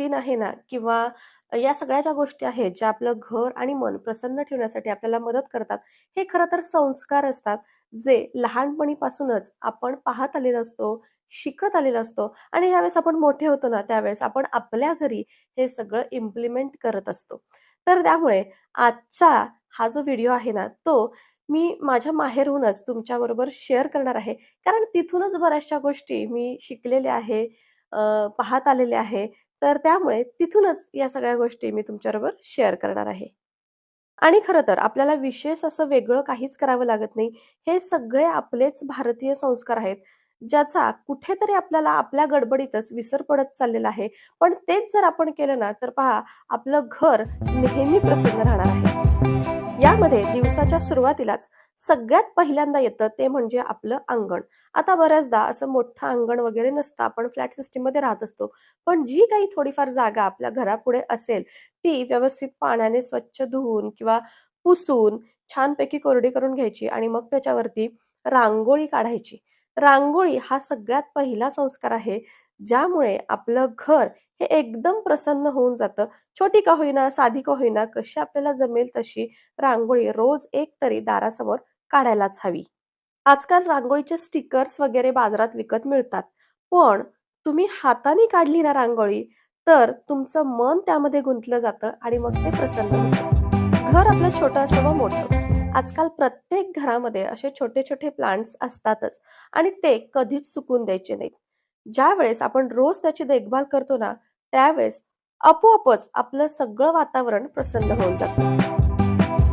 Routine आहे ना किंवा या सगळ्या ज्या गोष्टी आहेत ज्या आपलं घर आणि मन प्रसन्न ठेवण्यासाठी आपल्याला मदत करतात, हे खरं तर संस्कार असतात, जे लहानपणीपासूनच आपण पाहत आलेलो असतो, शिकत आलेलो असतो आणि ज्यावेळेस आपण मोठे होतो ना, त्यावेळेस आपण आपल्या घरी हे सगळं इम्प्लिमेंट करत असतो. तर त्यामुळे आजचा हा जो व्हिडिओ आहे ना, तो मी माझ्या माहेरहूनच तुमच्याबरोबर शेअर करणार आहे. कारण तिथूनच बऱ्याचशा गोष्टी मी शिकलेल्या आहे, पाहत आलेले आहे. तर त्यामुळे तिथूनच या सगळ्या गोष्टी मी तुमच्याबरोबर शेअर करणार आहे. आणि खरं तर आपल्याला विशेष असं वेगळं काहीच करावं लागत नाही. हे सगळे आपलेच भारतीय संस्कार आहेत, ज्याचा कुठेतरी आपल्याला आपल्या गडबडीतच विसर पडत चाललेला आहे. पण तेच जर आपण केलं ना, तर पहा आपलं घर नेहमी प्रसन्न राहणार आहे. यामध्ये दिवसाच्या सुरुवातीलाच सगळ्यात पहिल्यांदा येतं ते म्हणजे आपलं अंगण. आता बऱ्याचदा असं मोठं अंगण वगैरे नसतं, आपण फ्लॅट सिस्टीममध्ये राहत असतो. पण जी काही थोडीफार जागा आपल्या घरापुढे असेल, ती व्यवस्थित पाण्याने स्वच्छ धुवून किंवा पुसून छानपैकी कोरडी करून घ्यायची आणि मग त्याच्यावरती रांगोळी काढायची. रांगोळी हा सगळ्यात पहिला संस्कार आहे, ज्यामुळे आपलं घर हे एकदम प्रसन्न होऊन जातं. छोटी का होईना, साधी का होईना, कशी आपल्याला जमेल तशी रांगोळी रोज एक तरी दारासमोर काढायलाच हवी. आजकाल रांगोळीचे स्टिकर्स वगैरे बाजारात विकत मिळतात. पण तुम्ही हाताने काढली ना रांगोळी, तर तुमचं मन त्यामध्ये गुंतलं जातं आणि मग ते प्रसन्न होतं. घर आपलं छोटं असो वा मोठं, आजकाल प्रत्येक घरामध्ये असे छोटे-छोटे प्लांट्स असतातच आणि ते कधीच सुकून द्यायचे नाहीत. ज्यावेळेस आपण रोज त्याची देखभाल करतो ना, त्यावेळेस आपोआपच आपलं सगळं वातावरण प्रसन्न होऊन जातं.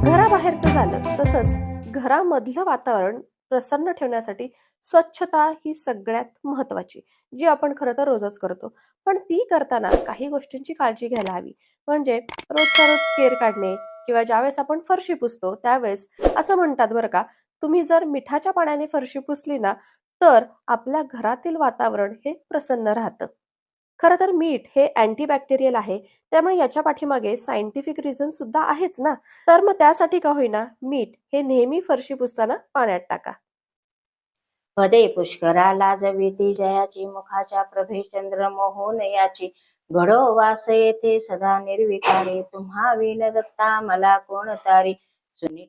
घराबाहेरचं झालं, तसंच घरामधलं वातावरण प्रसन्न ठेवण्यासाठी स्वच्छता ही सगळ्यात महत्त्वाची, जी आपण खरं तर रोजच करतो. पण ती करताना काही गोष्टींची काळजी घ्यायला हवी. म्हणजे रोजच्या रोज केर काढणे किंवा ज्यावेळेस आपण फरशी पुसतो, त्यावेळेस असं म्हणतात बरं का, तुम्ही जर मिठाच्या पाण्याने फरशी पुसली ना, तर आपल्या घरातील वातावरण हे प्रसन्न राहतं. खरं तर मीठ हे अँटीबॅक्टेरियल आहे. त्यामुळे याच्या पाठीमागे सायंटिफिक रिझन सुद्धा आहेच ना. तर मग त्यासाठी का होईना मीठ हे नेहमी फरशी पुसताना पाण्यात टाका. पदे पुष्करा लाजविती जयाची मुखाच्या प्रभे चंद्र मोहून याची घडो वास येथे सदा निर्विकारी तुम्हा विन दत्ता मला कोण तारी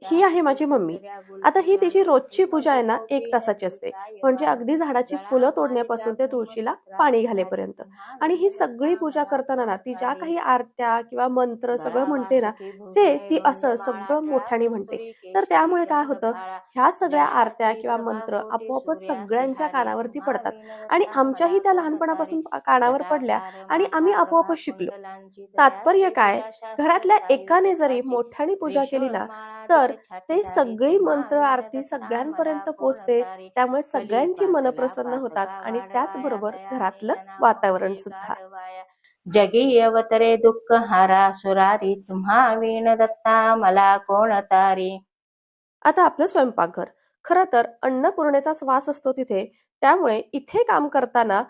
ही आहे माझी मम्मी. आता ही तिची रोजची पूजा आहे ना 1 तासाची असते. म्हणजे अगदी झाडाची फुलं तोडण्यापासून ते तुळशीला पाणी घालेपर्यंत. आणि ही सगळी पूजा करताना ना ती ज्या काही आरत्या किंवा मंत्र सगळं म्हणते ना, ते ती असं सगळं मोठ्याने म्हणते. तर त्यामुळे काय होतं, ह्या सगळ्या आरत्या किंवा मंत्र आपोआपच सगळ्यांच्या कानावरती पडतात आणि आमच्याही त्या लहानपणापासून कानावर पडल्या आणि आम्ही आपोआपच शिकलो. तात्पर्य काय? घरातल्या एकाने जरी मोठ्याने पूजा केली ना, तर ते सगळी मंत्र आरती सगळ्यांपर्यंत पोहोचते. त्यामुळे सगळ्यांची मन प्रसन्न होतात आणि त्याचबरोबर घरातलं वातावरण सुद्धा. जगी अवतरे दुःख हारा सुरारी तुम्हा विण दत्ता मला कोण तारी. आता आपलं स्वयंपाकघर. खरं तर अन्नपूर्णेचाच वास असतो तिथे. त्यामुळे इथे काम करताना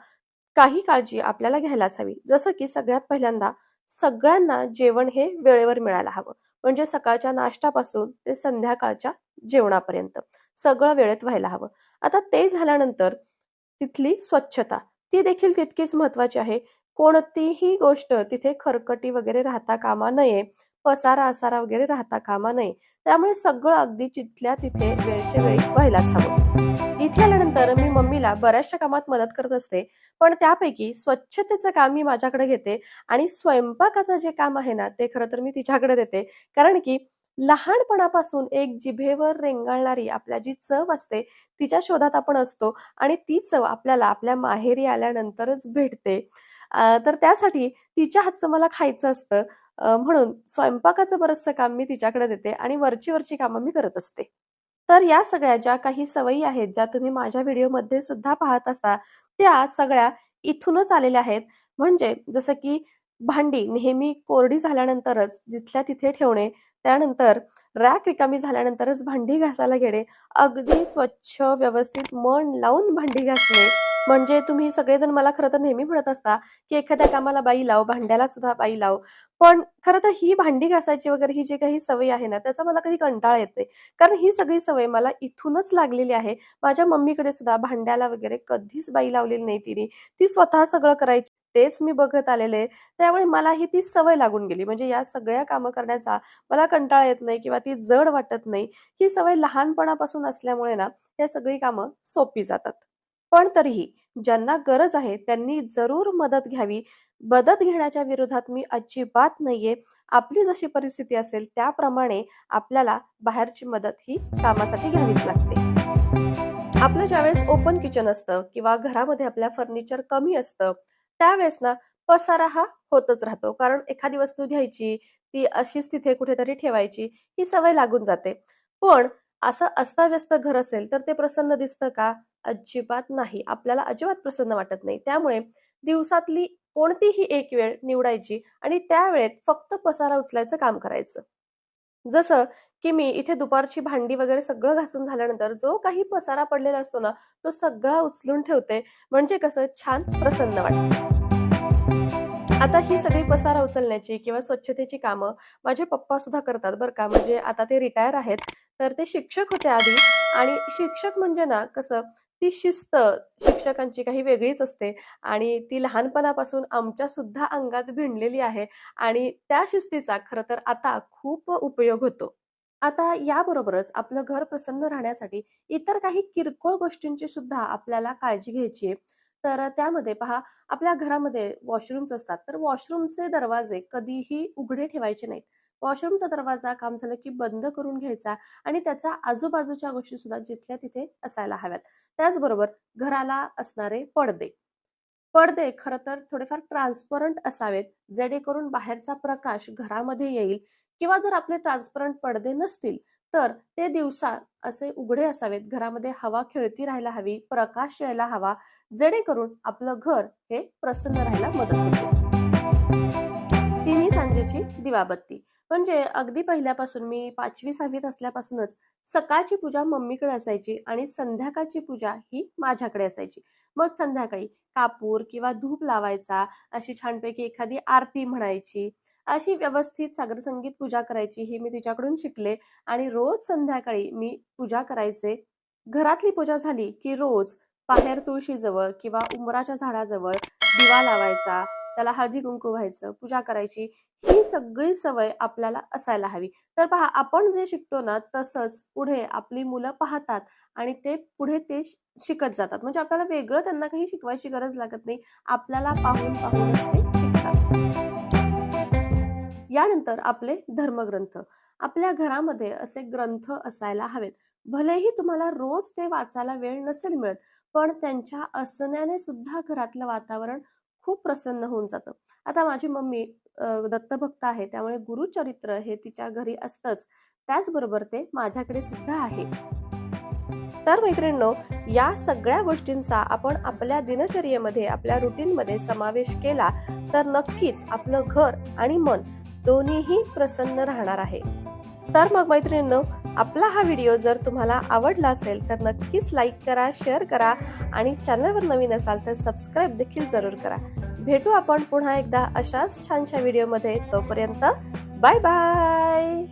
काही काळजी आपल्याला घ्यायलाच हवी. जसं की सगळ्यात पहिल्यांदा सगळ्यांना जेवण हे वेळेवर मिळायला हवं. म्हणजे सकाळच्या नाश्त्यापासून ते संध्याकाळच्या जेवणापर्यंत सगळं वेळेत व्हायला हवं. आता ते झाल्यानंतर तिथली स्वच्छता, ती देखील तितकीच महत्त्वाची आहे. कोणतीही गोष्ट तिथे खरकटी वगैरे राहता कामा नये, पसारा-आसारा वगैरे राहता कामा नये. त्यामुळे सगळं अगदी जिथल्या तिथे वेळच्या वेळी व्हायलाच हवं. इथे आल्यानंतर मी मम्मीला बऱ्याचशा कामात मदत करत असते. पण त्यापैकी स्वच्छतेचं काम मी माझ्याकडे घेते आणि स्वयंपाकाचं जे काम आहे ना, ते खरं तर मी तिच्याकडे देते. कारण की लहानपणापासून एक जिभेवर रेंगाळणारी आपल्या जी चव असते, तिच्या शोधात आपण असतो आणि ती चव आपल्याला आपल्या माहेरी आल्यानंतरच भेटते. तर त्यासाठी तिच्या हातचं मला खायचं असतं. म्हणून स्वयंपाकाचं बरचसं काम मी तिच्याकडे देते आणि वरची कामं मी करत असते. तर या सगळ्या ज्या काही सवयी आहेत, ज्या तुम्ही माझ्या व्हिडिओमध्ये सुद्धा पाहत असता, त्या सगळ्या इथूनच आलेल्या आहेत. म्हणजे जसं की भांडी नेहमी कोरडी झाल्यानंतरच जिथल्या तिथे ठेवणे, त्यानंतर रॅक रिकामी झाल्यानंतरच भांडी घासायला घेणे, अगदी स्वच्छ व्यवस्थित मन लावून भांडी घासणे. म्हणजे तुम्ही सगळेजण मला खरं तर नेहमी म्हणत असता, की एखाद्या कामाला बाई लाव, भांड्याला सुद्धा बाई लाव. पण खरं तर ही भांडी घासायची वगैरे ही जी काही सवय आहे ना, त्याचा मला कधी कंटाळा येत नाही. कारण ही सगळी सवय मला इथूनच लागलेली आहे. माझ्या मम्मीकडे सुद्धा भांड्याला वगैरे कधीच बाई लावलेली नाही तिने. ती स्वतः सगळं करायची. तेच मी बघत आलेले. त्यामुळे मलाही ती सवय लागून गेली. म्हणजे या सगळ्या कामं करण्याचा मला कंटाळा येत नाही किंवा ती जड वाटत नाही. ही सवय लहानपणापासून असल्यामुळे ना, हे सगळी कामं सोपी जातात. पण तरीही ज्यांना गरज आहे त्यांनी जरूर मदत घ्यावी. मदत घेण्याच्या विरोधात मी अजिबात नाहीये. आपली जशी परिस्थिती असेल त्याप्रमाणे आपल्याला बाहेरची मदत ही कामासाठी घ्यावीच लागते. आपलं ज्यावेळेस ओपन किचन असतं किंवा घरामध्ये आपल्या फर्निचर कमी असतं, त्यावेळेस ना पसारा हा होतच राहतो. कारण एखादी वस्तू घ्यायची, ती अशीच तिथे कुठेतरी ठेवायची, ही सवय लागून जाते. पण असं अस्ताव्यस्त घर असेल, तर ते प्रसन्न दिसतं का? अजिबात नाही. आपल्याला अजिबात प्रसन्न वाटत नाही. त्यामुळे दिवसातली कोणतीही एक वेळ निवडायची आणि त्या वेळेत फक्त पसारा उचलायचं काम करायचं. जसं की मी इथे दुपारची भांडी वगैरे सगळं घासून झाल्यानंतर जो काही पसारा पडलेला असतो ना, तो सगळा उचलून ठेवते. म्हणजे कसं छान प्रसन्न वाटतं. आता ही सगळी पसारा उचलण्याची किंवा स्वच्छतेची कामं माझे पप्पा सुद्धा करतात बरं का. म्हणजे आता ते रिटायर आहेत. तर ते शिक्षक होते आधी आणि शिक्षक म्हणजे ना कसं ती शिस्त शिक्षकांची काही वेगळीच असते आणि ती लहानपणापासून आमच्या सुद्धा अंगात भिनलेली आहे आणि त्या शिस्तीचा खरं तर आता खूप उपयोग होतो. आता याबरोबरच आपलं घर प्रसन्न राहण्यासाठी इतर काही किरकोळ गोष्टींची सुद्धा आपल्याला काळजी घ्यायची आहे. तर त्यामध्ये पहा, आपल्या घरामध्ये वॉशरूम्स असतात, तर वॉशरूमचे दरवाजे कधीही उघडे ठेवायचे नाहीत. वॉशरूमचा दरवाजा काम झालं की बंद करून घ्यायचा आणि त्याच्या आजूबाजूच्या गोष्टी सुद्धा जिथल्या तिथे असायला हव्यात. त्याचबरोबर घराला असणारे पडदे. पडदे खरं तर थोडेफार ट्रान्सपरंट असावेत, जेणेकरून बाहेरचा प्रकाश घरामध्ये येईल किंवा जर आपले ट्रान्सपरंट पडदे नसतील, तर ते दिवसा असे उघडे असावेत. घरामध्ये हवा खेळती राहायला हवी, प्रकाश यायला हवा, जेणेकरून आपलं घर हे प्रसन्न राहायला मदत होते. तिन्ही सांजेची दिवाबत्ती. म्हणजे अगदी पहिल्यापासून मी 5वी-6वीत असल्यापासूनच सकाळची पूजा मम्मीकडे असायची आणि संध्याकाळची पूजा ही माझ्याकडे असायची. मग संध्याकाळी कापूर किंवा धूप लावायचा, अशी छानपैकी एखादी आरती म्हणायची, अशी व्यवस्थित साग्रसंगीत पूजा करायची ही मी तिच्याकडून शिकले आणि रोज संध्याकाळी मी पूजा करायचे. घरातली पूजा झाली की रोज बाहेर तुळशीजवळ किंवा उंबराच्या झाडाजवळ दिवा लावायचा, त्याला हळदी-कुंकू व्हायचं, पूजा करायची. ही सगळी सवय आपल्याला असायला हवी. तर पहा, आपण जे शिकतो ना तसंच पुढे आपली मुलं पाहतात आणि ते पुढे ते शिकत जातात. म्हणजे आपल्याला वेगळं त्यांना काही शिकवायची गरज लागत नाही. आपल्याला पाहूनच ते शिकतात. यानंतर आपले धर्मग्रंथ. आपल्या घरामध्ये असे ग्रंथ असायला हवेत. भलेही तुम्हाला रोज ते वाचायला वेळ नसेल मिळत, पण त्यांच्या असण्याने सुद्धा घरातलं वातावरण खूप प्रसन्न होऊन जातं. आता माझी मम्मी दत्तभक्त आहे, त्यामुळे गुरुचरित्र हे तिच्या घरी असतंच. त्याचबरोबर ते माझ्याकडे सुद्धा आहे. तर मैत्रिणींनो, या सगळ्या गोष्टींचा आपण आपल्या दिनचर्येमध्ये, आपल्या रुटीनमध्ये समावेश केला तर नक्कीच आपलं घर आणि मन दोन्हीही प्रसन्न राहणार आहे. तर मग मैत्रिणींनो, आपला हा व्हिडिओ जर तुम्हाला आवडला असेल तर नक्कीच लाईक करा, शेअर करा आणि चॅनलवर नवीन असाल तर सबस्क्राईब देखील जरूर करा. भेटू आपण पुन्हा एकदा अशाच छानशा व्हिडिओमध्ये. तोपर्यंत बाय बाय.